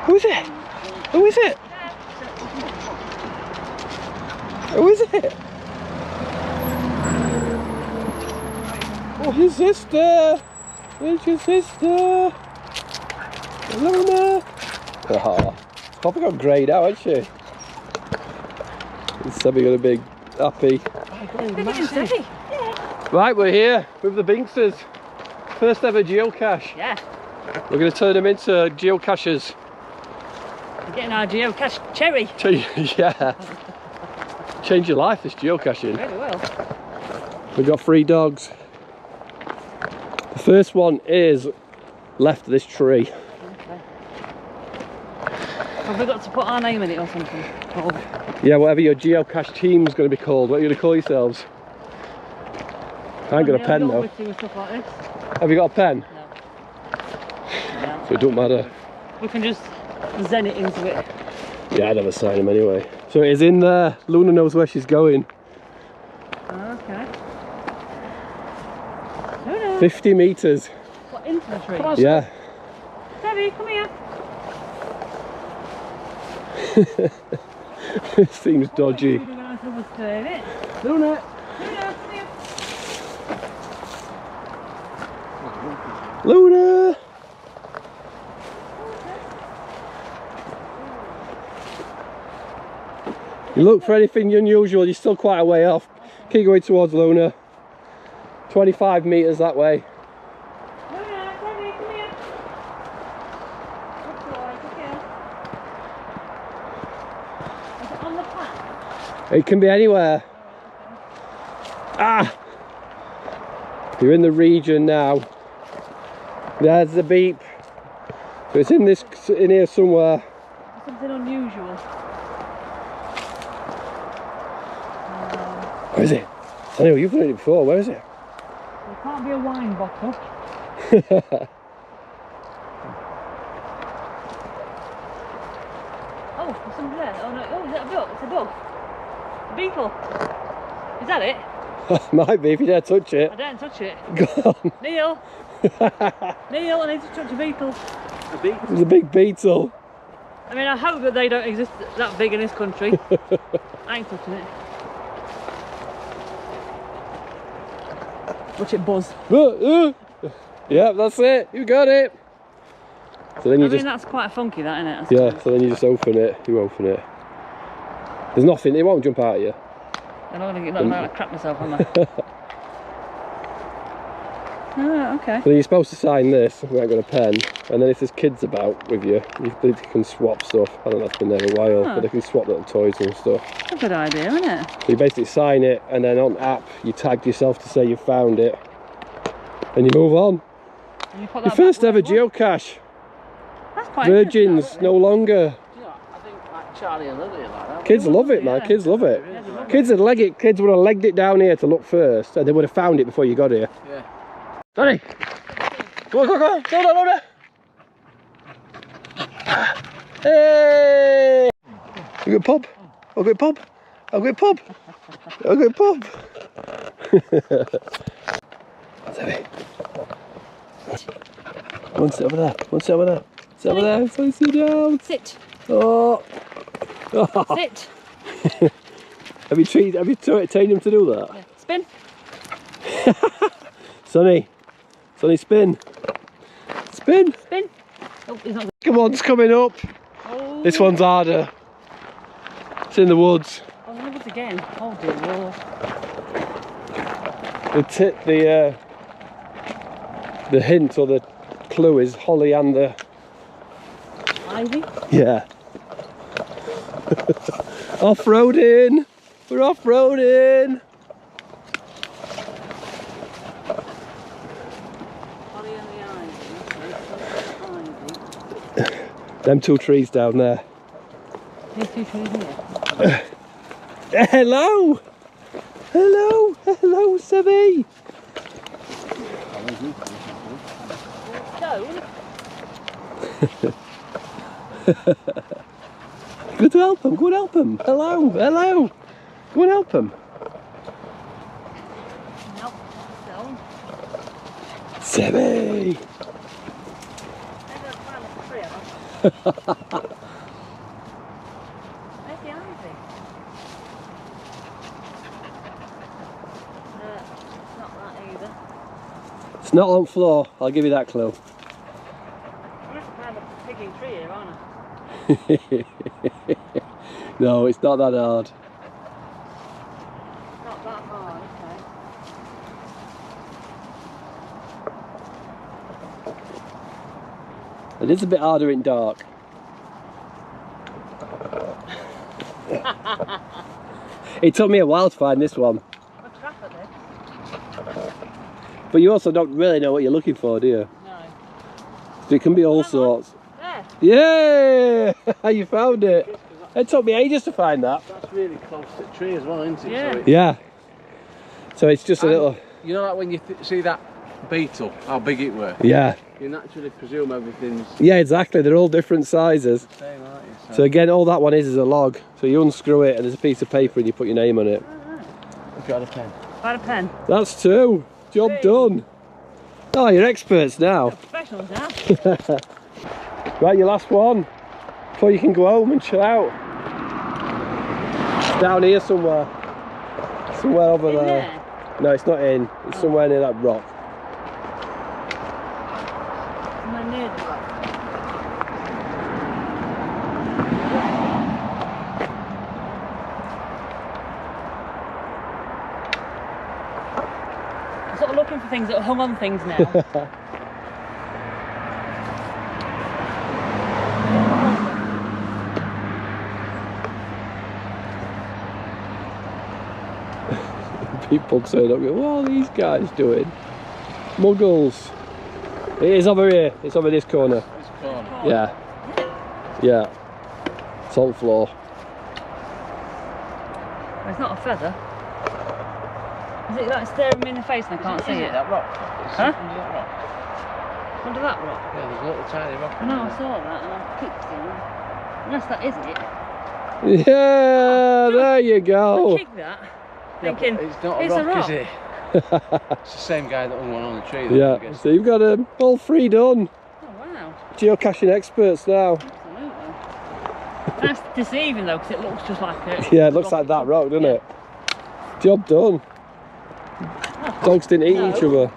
Who is it? Who is it? Who is it? Oh, his sister! It's your sister! Luna! Oh, she's probably got greyed out, hasn't she? It's probably got a big happy. Right, we're here with the Binkses. First ever geocache. Yeah. We're going to turn them into geocachers. We're getting our geocache cherry. Yeah. Change your life, this geocaching. Really will. We've got 3 dogs. The first one is left of this tree. Okay. Have we got to put our name in it or something? Oh. Yeah, whatever your geocache team's going to be called. What are you going to call yourselves? I ain't got a pen though. Stuff like this. Have you got a pen? No. So it don't matter. We can just zen it into it. Yeah, I'd never sign them anyway. So it is in there. Luna knows where she's going. Okay. Luna. 50 metres. What, into the tree? Come on, yeah. Daddy, come here. It seems dodgy. Luna. Luna! Luna! You look for anything unusual, you're still quite a way off. Keep going towards Luna. 25 metres that way. Luna, Daddy, come here. Good boy, good girl. Is it on the path? It can be anywhere. Ah! You're in the region now. There's the beep. So it's in here somewhere. Something unusual. Where is it? I know you've done it before. Where is it? It can't be a wine bottle. Oh, there's something there. Oh no! Oh, is that a dog? It's a dog. A beetle. Is that it? Might be if you dare touch it. I daren't touch it. Go on. Neil! Neil, I need to touch a beetle. A beetle? It's a big beetle. I mean, I hope that they don't exist that big in this country. I ain't touching it. Watch it buzz. Yeah, that's it. You got it. So then you that's quite funky, that, isn't it? Yeah, so then you just open it. You open it. There's nothing. It won't jump out at you. I'm not going to crap myself, am I? Oh, okay. So then you're supposed to sign this. We ain't got a pen. And then if there's kids about with you, they can swap stuff. I don't know if it's been there a while, but they can swap little toys and stuff. That's a good idea, isn't it? So you basically sign it, and then on app you tag yourself to say you found it, and you move on. And you put that your first ever geocache. That's quite Virgins no longer. Yeah, I think like Charlie and Lily like that. Kids love it, man. Kids love it. Yeah, kids would leg it. Kids would have legged it down here to look first, and they would have found it before you got here. Yeah. Donny, go on, go on, go on. Go on, go on. Hey! You got pub? I'll go pub. I'll go pub. I'll go pub. One sit over there. One sit over there. Sit over there. So sit down. Sit. Oh. Sit. Have you trained him to do that? Yeah. Spin. Sonny, spin. Spin. Spin. Oh, he's not. Come on, it's coming up. Oh. This one's harder. It's in the woods. Oh, in the woods again. Oh dear Lord. The hint or the clue is holly and the ivy. Yeah. Off-roading. We're off-roading. Holly and the ivy. Them 2 trees down there. These 2 trees here. Hello. Hello. Hello, Sebby. Stone. Go to help him. Go and help him. Hello. Hello. Go and help him. Nope. Stone. Sebby. Where's the ivy? It's not that either. It's not on floor, I'll give you that clue. I'm going to find a picking tree here, aren't I? No, it's not that hard. Not that hard, okay. It is a bit harder in dark. It took me a while to find this one. What trap at this? But you also don't really know what you're looking for, do you? No. So it can be all sorts. There. Yeah! You found it. It took me ages to find that. That's really close to the tree as well, isn't it? Yeah. So Yeah. So it's just a little... You know, like when you see that beetle, how big it were? Yeah. You naturally presume everything's Yeah, exactly. They're all different sizes. the same, aren't you? So again, all that one is a log. So you unscrew it and there's a piece of paper and you put your name on it. I've got a pen. Got a pen. That's 2. Job done. Oh, you're experts now. Professionals now. Right, your last one. Before you can go home and chill out. It's down here somewhere. Somewhere over there. There. No, it's not in. It's somewhere near that rock. Somewhere near the rock. I'm sort of looking for things that are hung on things now. People turn up and go, what are these guys doing? Muggles. It is over here. It's over this corner. This corner. Yeah. Yeah. It's on the floor. It's not a feather. Is it like staring me in the face and I can't see it? That rock. It's Huh? under that rock. Under that rock? Yeah, there's a little tiny rock. I know, I saw that and I kicked it. Unless that isn't it. Yeah, there you I go. kicked that. Yeah, Thinking, but it's not a it's rock, a rock. is it? It's the same guy that hung one on the tree. Though, I Yeah, guess. so you've got all 3 done. Oh wow. Geocaching experts now. Absolutely. That's deceiving though, because it looks just like a... Yeah, it looks like that rock, doesn't it? Job done. Dogs didn't eat each other.